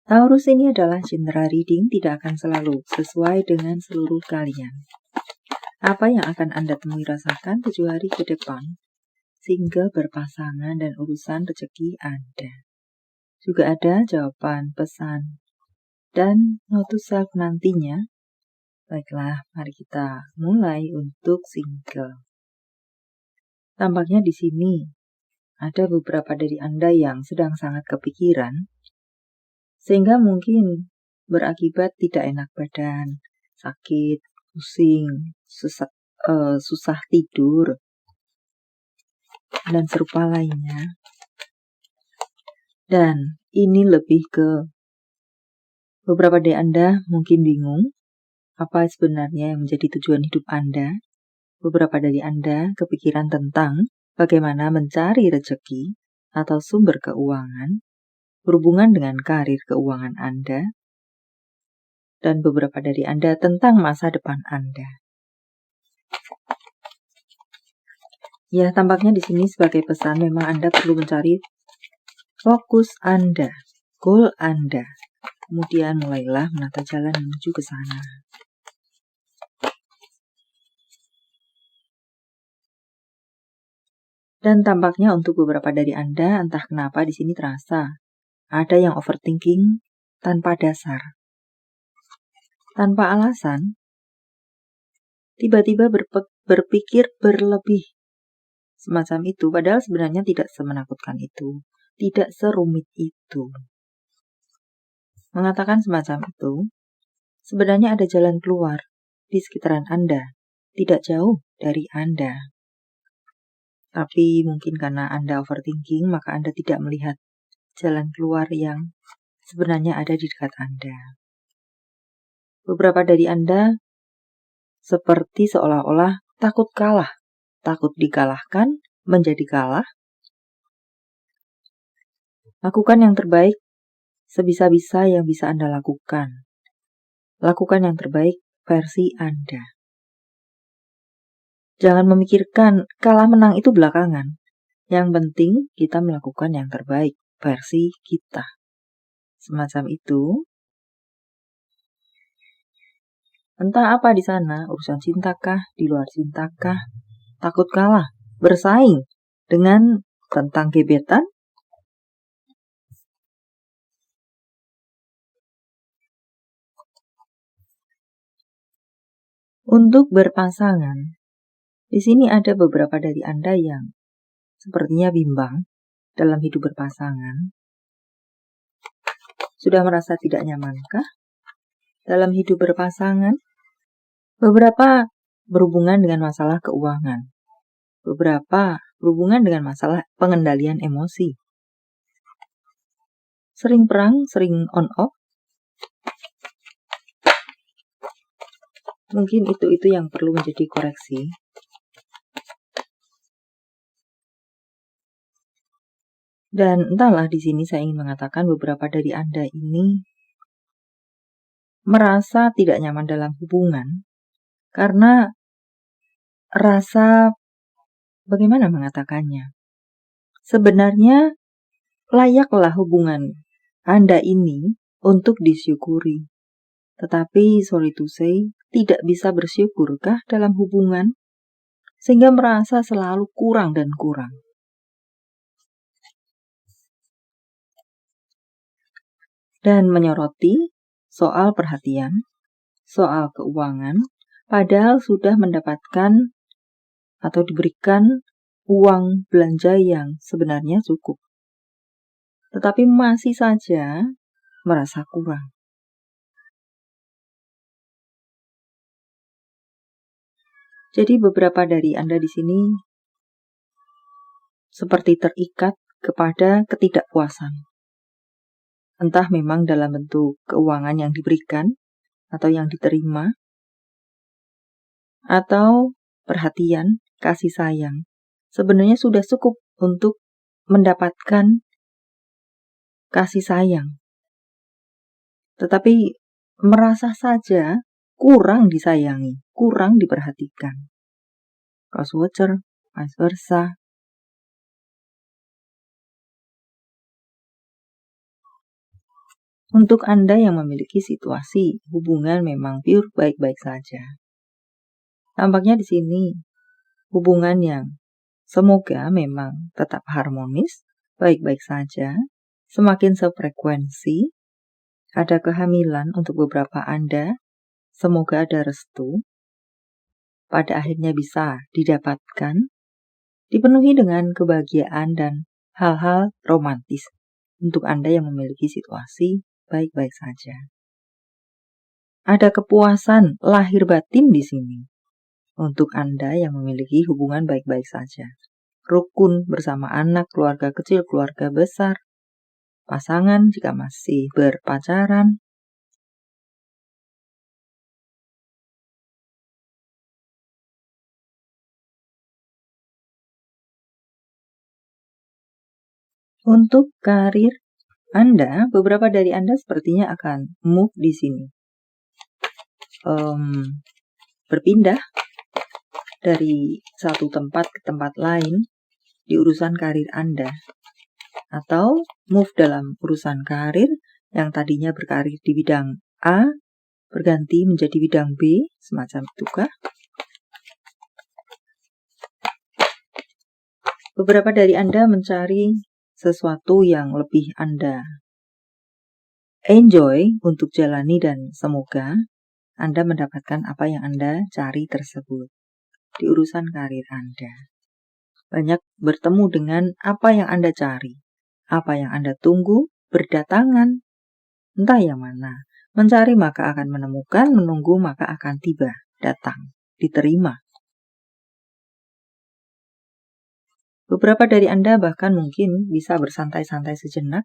Taurus ini adalah general reading, tidak akan selalu sesuai dengan seluruh kalian. Apa yang akan Anda temui rasakan 7 hari ke depan, single, berpasangan, dan urusan rezeki Anda. Juga ada jawaban, pesan, dan note to self nantinya. Baiklah, mari kita mulai untuk single. Tampaknya di sini ada beberapa dari Anda yang sedang sangat kepikiran, sehingga mungkin berakibat tidak enak badan, sakit, pusing, susah tidur, dan serupa lainnya. Dan ini lebih ke beberapa dari Anda mungkin bingung apa sebenarnya yang menjadi tujuan hidup Anda. Beberapa dari Anda kepikiran tentang bagaimana mencari rezeki atau sumber keuangan berhubungan dengan karir keuangan Anda, dan beberapa dari Anda tentang masa depan Anda. Ya, tampaknya di sini sebagai pesan memang Anda perlu mencari fokus Anda, goal Anda. Kemudian mulailah menata jalan menuju ke sana. Dan tampaknya untuk beberapa dari Anda, entah kenapa di sini terasa ada yang overthinking tanpa dasar, tanpa alasan, tiba-tiba berpikir berlebih. Semacam itu, padahal sebenarnya tidak semenakutkan itu, tidak serumit itu. Mengatakan semacam itu, sebenarnya ada jalan keluar di sekitaran Anda, tidak jauh dari Anda. Tapi mungkin karena Anda overthinking, maka Anda tidak melihat jalan keluar yang sebenarnya ada di dekat Anda. Beberapa dari Anda seperti seolah-olah takut kalah, takut dikalahkan, menjadi kalah. Lakukan yang terbaik sebisa-bisa yang bisa Anda lakukan. Lakukan yang terbaik versi Anda. Jangan memikirkan kalah menang itu belakangan. Yang penting kita melakukan yang terbaik versi kita. Semacam itu. Entah apa di sana, urusan cintakah, di luar cintakah, takut kalah, bersaing dengan tentang gebetan. Untuk berpasangan, di sini ada beberapa dari Anda yang sepertinya bimbang dalam hidup berpasangan. Sudah merasa tidak nyamankah dalam hidup berpasangan? Beberapa berhubungan dengan masalah keuangan. Beberapa berhubungan dengan masalah pengendalian emosi. Sering perang, sering on-off. Mungkin itu yang perlu menjadi koreksi. Dan entahlah, di sini saya ingin mengatakan beberapa dari Anda ini merasa tidak nyaman dalam hubungan karena rasa, bagaimana mengatakannya, sebenarnya layaklah hubungan Anda ini untuk disyukuri. Tetapi sorry to say, tidak bisa bersyukurkah dalam hubungan sehingga merasa selalu kurang dan kurang. Dan menyoroti soal perhatian, soal keuangan, padahal sudah mendapatkan atau diberikan uang belanja yang sebenarnya cukup. Tetapi masih saja merasa kurang. Jadi beberapa dari Anda di sini seperti terikat kepada ketidakpuasan. Entah memang dalam bentuk keuangan yang diberikan atau yang diterima, atau perhatian, kasih sayang. Sebenarnya sudah cukup untuk mendapatkan kasih sayang. Tetapi merasa saja kurang disayangi, kurang diperhatikan. Cross-watcher, vice versa. Untuk Anda yang memiliki situasi hubungan memang pure baik-baik saja. Tampaknya di sini hubungan yang semoga memang tetap harmonis, baik-baik saja, semakin sefrekuensi, ada kehamilan untuk beberapa Anda, semoga ada restu, pada akhirnya bisa didapatkan, dipenuhi dengan kebahagiaan dan hal-hal romantis untuk Anda yang memiliki situasi baik-baik saja. Ada kepuasan lahir batin di sini untuk Anda yang memiliki hubungan baik-baik saja. Rukun bersama anak, keluarga kecil, keluarga besar, pasangan jika masih berpacaran. Untuk karir Anda, beberapa dari Anda sepertinya akan move di sini. Berpindah dari satu tempat ke tempat lain di urusan karir Anda. Atau move dalam urusan karir yang tadinya berkarir di bidang A, berganti menjadi bidang B, semacam itukah? Beberapa dari Anda mencari sesuatu yang lebih Anda enjoy untuk jalani dan semoga Anda mendapatkan apa yang Anda cari tersebut di urusan karir Anda. Banyak bertemu dengan apa yang Anda cari, apa yang Anda tunggu, berdatangan, entah yang mana. Mencari maka akan menemukan, menunggu maka akan tiba, datang, diterima. Beberapa dari Anda bahkan mungkin bisa bersantai-santai sejenak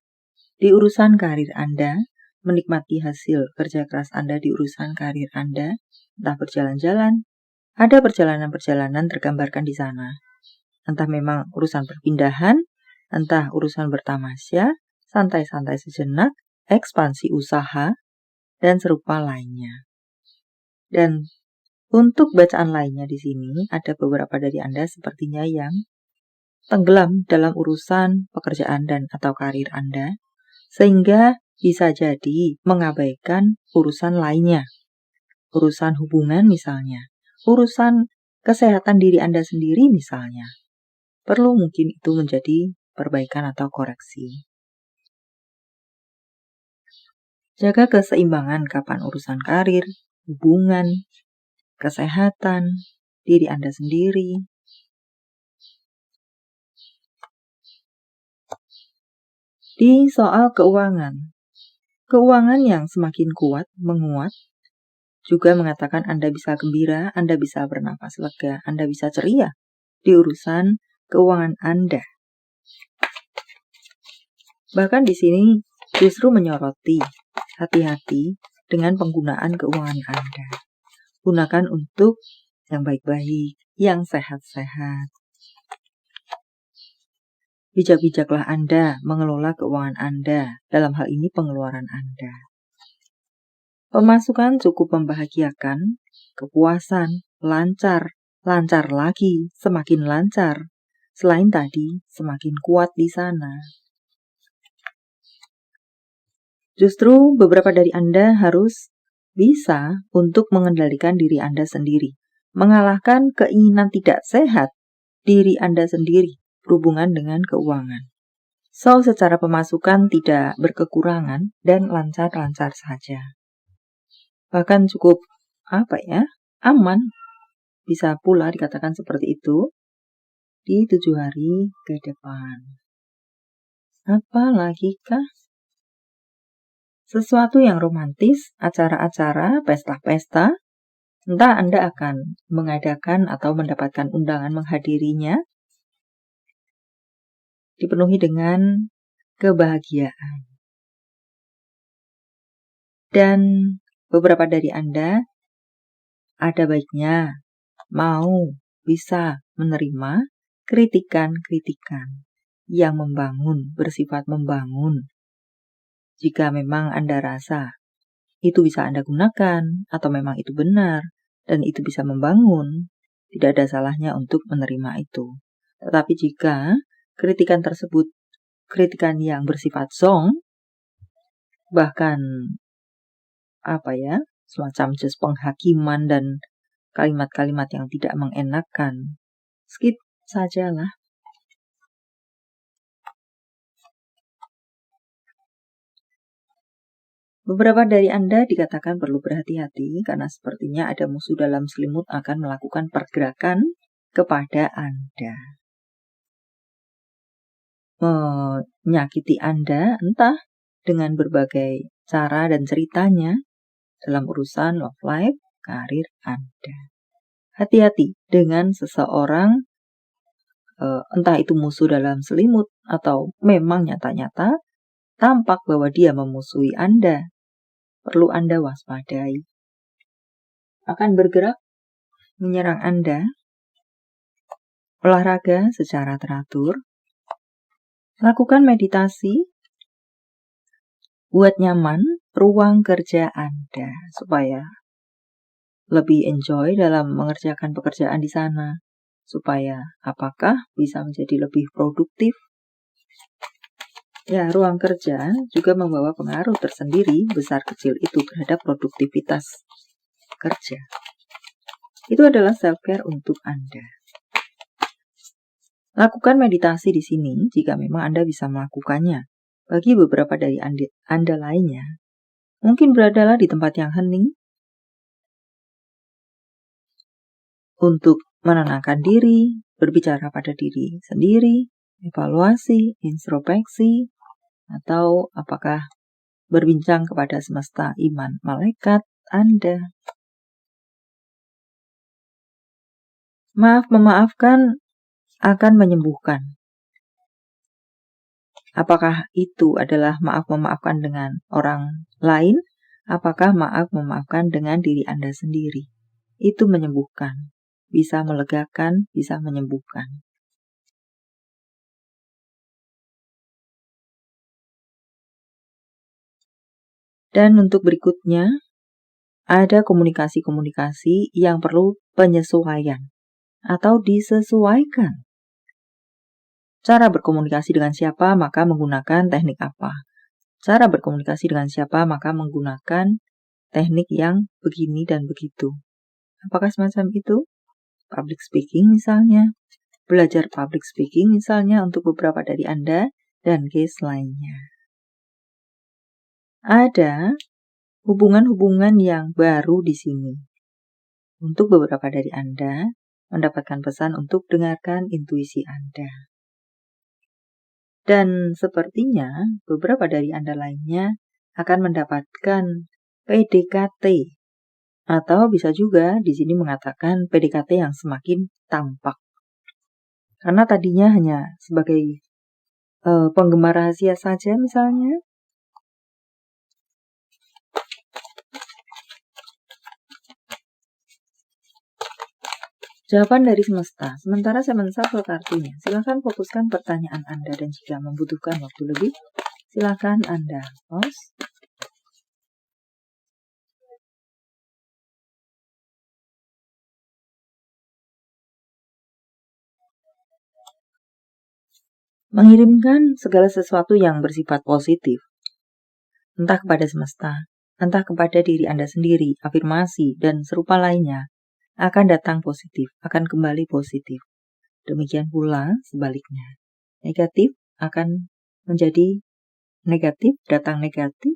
di urusan karir Anda, menikmati hasil kerja keras Anda di urusan karir Anda, entah berjalan-jalan, ada perjalanan-perjalanan tergambarkan di sana. Entah memang urusan perpindahan, entah urusan bertamasya, santai-santai sejenak, ekspansi usaha, dan serupa lainnya. Dan untuk bacaan lainnya di sini, ada beberapa dari Anda sepertinya yang tenggelam dalam urusan pekerjaan dan atau karir Anda, sehingga bisa jadi mengabaikan urusan lainnya. Urusan hubungan misalnya, urusan kesehatan diri Anda sendiri misalnya. Perlu mungkin itu menjadi perbaikan atau koreksi. Jaga keseimbangan kapan urusan karir, hubungan, kesehatan, diri Anda sendiri. Di soal keuangan, keuangan yang semakin kuat, menguat, juga mengatakan Anda bisa gembira, Anda bisa bernafas lega, Anda bisa ceria di urusan keuangan Anda. Bahkan di sini justru menyoroti hati-hati dengan penggunaan keuangan Anda. Gunakan untuk yang baik-baik, yang sehat-sehat. Bijak-bijaklah Anda mengelola keuangan Anda, dalam hal ini pengeluaran Anda. Pemasukan cukup membahagiakan, kepuasan, lancar, lancar lagi, semakin lancar. Selain tadi, semakin kuat di sana. Justru beberapa dari Anda harus bisa untuk mengendalikan diri Anda sendiri, mengalahkan keinginan tidak sehat diri Anda sendiri berhubungan dengan keuangan. So, secara pemasukan tidak berkekurangan dan lancar-lancar saja. Bahkan cukup, aman. Bisa pula dikatakan seperti itu di 7 hari ke depan. Apa lagi kah? Sesuatu yang romantis, acara-acara, pesta-pesta, entah Anda akan mengadakan atau mendapatkan undangan menghadirinya, dipenuhi dengan kebahagiaan. Dan beberapa dari Anda ada baiknya mau bisa menerima kritikan-kritikan yang membangun, bersifat membangun. Jika memang Anda rasa itu bisa Anda gunakan atau memang itu benar dan itu bisa membangun, tidak ada salahnya untuk menerima itu. Tetapi jika kritikan tersebut kritikan yang bersifat zong, bahkan semacam just penghakiman dan kalimat-kalimat yang tidak mengenakan, skip sajalah. Beberapa dari Anda dikatakan perlu berhati-hati karena sepertinya ada musuh dalam selimut akan melakukan pergerakan kepada Anda. Menyakiti Anda entah dengan berbagai cara dan ceritanya dalam urusan love life, karir Anda. Hati-hati dengan seseorang, entah itu musuh dalam selimut atau memang nyata-nyata tampak bahwa dia memusuhi Anda. Perlu Anda waspadai. Akan bergerak menyerang Anda. Olahraga secara teratur. Lakukan meditasi. Buat nyaman ruang kerja Anda supaya lebih enjoy dalam mengerjakan pekerjaan di sana. Supaya apakah bisa menjadi lebih produktif? Ya, ruang kerja juga membawa pengaruh tersendiri besar kecil itu terhadap produktivitas kerja. Itu adalah self-care untuk Anda. Lakukan meditasi di sini jika memang Anda bisa melakukannya. Bagi beberapa dari Anda lainnya, mungkin beradalah di tempat yang hening untuk menenangkan diri, berbicara pada diri sendiri, evaluasi, introspeksi, atau apakah berbincang kepada semesta iman malaikat Anda. Memaafkan akan menyembuhkan. Apakah itu adalah memaafkan dengan orang lain? Apakah memaafkan dengan diri Anda sendiri? Itu menyembuhkan. Bisa melegakan, bisa menyembuhkan. Dan untuk berikutnya, ada komunikasi-komunikasi yang perlu penyesuaian atau disesuaikan. Cara berkomunikasi dengan siapa, maka menggunakan teknik apa. Cara berkomunikasi dengan siapa, maka menggunakan teknik yang begini dan begitu. Apakah semacam itu? Public speaking misalnya. Belajar public speaking misalnya untuk beberapa dari Anda dan case lainnya. Ada hubungan-hubungan yang baru di sini. Untuk beberapa dari Anda, mendapatkan pesan untuk dengarkan intuisi Anda. Dan sepertinya beberapa dari Anda lainnya akan mendapatkan PDKT. Atau bisa juga di sini mengatakan PDKT yang semakin tampak. Karena tadinya hanya sebagai penggemar rahasia saja misalnya. Jawaban dari semesta. Sementara saya menshuffle kartunya. Silakan fokuskan pertanyaan Anda dan jika membutuhkan waktu lebih, silakan Anda pause. Mengirimkan segala sesuatu yang bersifat positif. Entah kepada semesta, entah kepada diri Anda sendiri, afirmasi, dan serupa lainnya. Akan datang positif, akan kembali positif. Demikian pula sebaliknya. Negatif akan menjadi negatif, datang negatif.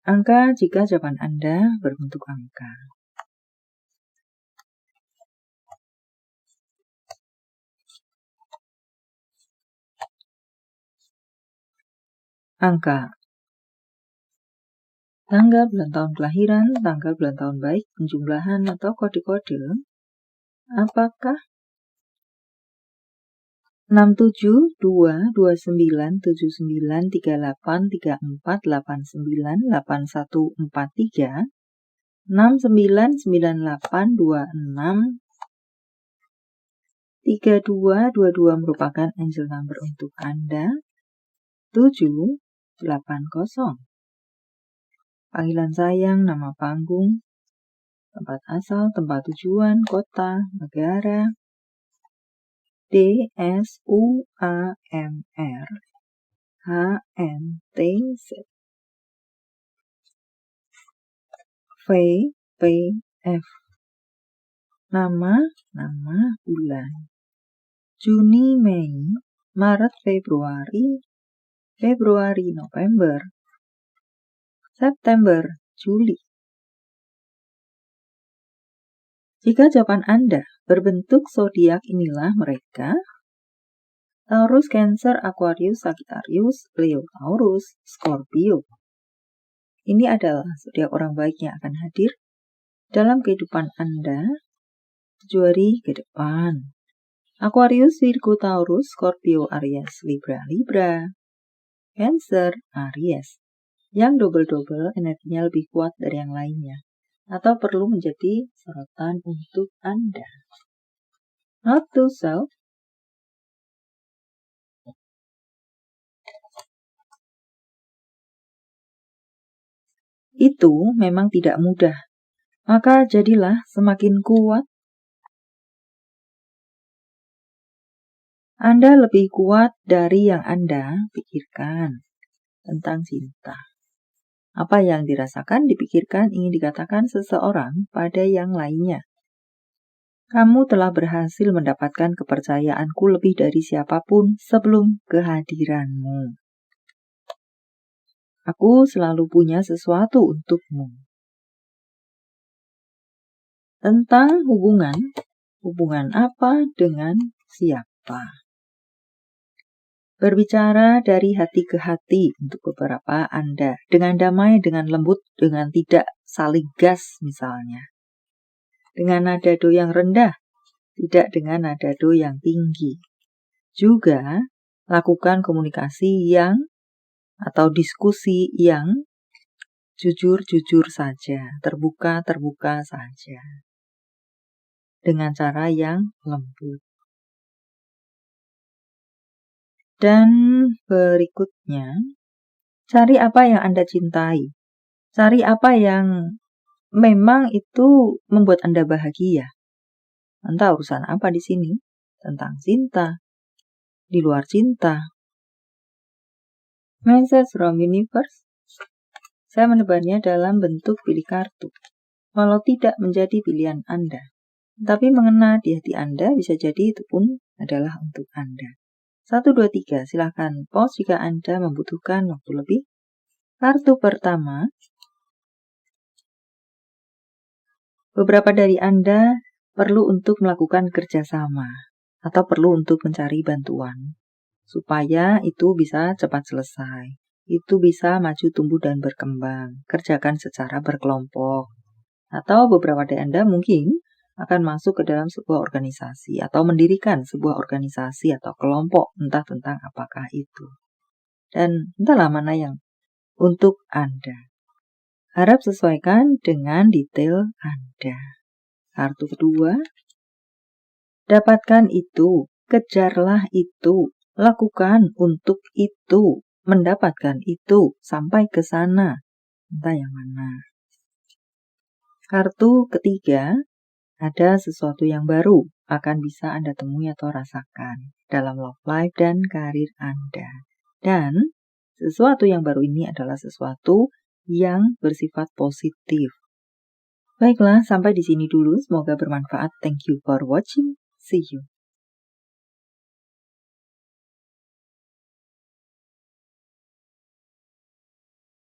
Angka jika jawaban Anda berbentuk angka. Angka. Tanggal, bulan, tahun kelahiran, tanggal, bulan, tahun baik, penjumlahan atau kode-kode. Apakah 6729793834898143 6998263222 merupakan angel number untuk Anda? 780. Panggilan sayang, nama panggung, tempat asal, tempat tujuan, kota, negara, DSUAMR. HNTZ. VPF. Nama bulan. Juni, Mei, Maret, Februari, November, September, Juli. Jika jawaban Anda berbentuk zodiak, inilah mereka: Taurus, Cancer, Aquarius, Sagittarius, Leo, Taurus, Scorpio. Ini adalah zodiak orang baik yang akan hadir dalam kehidupan Anda 7 hari ke depan. Aquarius, Virgo, Taurus, Scorpio, Aries, Libra, Cancer, Aries. Yang double-double energinya lebih kuat dari yang lainnya, atau perlu menjadi sorotan untuk Anda. Note to self: itu memang tidak mudah, maka jadilah semakin kuat. Anda lebih kuat dari yang Anda pikirkan tentang cinta. Apa yang dirasakan, dipikirkan, ingin dikatakan seseorang pada yang lainnya. Kamu telah berhasil mendapatkan kepercayaanku lebih dari siapapun sebelum kehadiranmu. Aku selalu punya sesuatu untukmu. Tentang hubungan apa dengan siapa. Berbicara dari hati ke hati untuk beberapa Anda, dengan damai, dengan lembut, dengan tidak saling gas misalnya. Dengan nada do yang rendah, tidak dengan nada do yang tinggi. Juga lakukan komunikasi atau diskusi yang jujur-jujur saja, terbuka saja. Dengan cara yang lembut. Dan berikutnya, cari apa yang Anda cintai. Cari apa yang memang itu membuat Anda bahagia. Entah urusan apa di sini, tentang cinta, di luar cinta. Message from Universe. Saya menebarnya dalam bentuk pilih kartu. Walau tidak menjadi pilihan Anda, tapi mengena di hati Anda, bisa jadi itu pun adalah untuk Anda. 1, 2, 3, silahkan pause jika Anda membutuhkan waktu lebih. Kartu pertama, beberapa dari Anda perlu untuk melakukan kerjasama atau perlu untuk mencari bantuan supaya itu bisa cepat selesai, itu bisa maju, tumbuh, dan berkembang. Kerjakan secara berkelompok. Atau beberapa dari Anda mungkin akan masuk ke dalam sebuah organisasi atau mendirikan sebuah organisasi atau kelompok, entah tentang apakah itu. Dan entahlah mana yang untuk Anda. Harap sesuaikan dengan detail Anda. Kartu kedua, dapatkan itu, kejarlah itu, lakukan untuk itu, mendapatkan itu, sampai ke sana. Entah yang mana. Kartu ketiga, ada sesuatu yang baru akan bisa Anda temui atau rasakan dalam love life dan karir Anda. Dan sesuatu yang baru ini adalah sesuatu yang bersifat positif. Baiklah, sampai di sini dulu. Semoga bermanfaat. Thank you for watching. See you.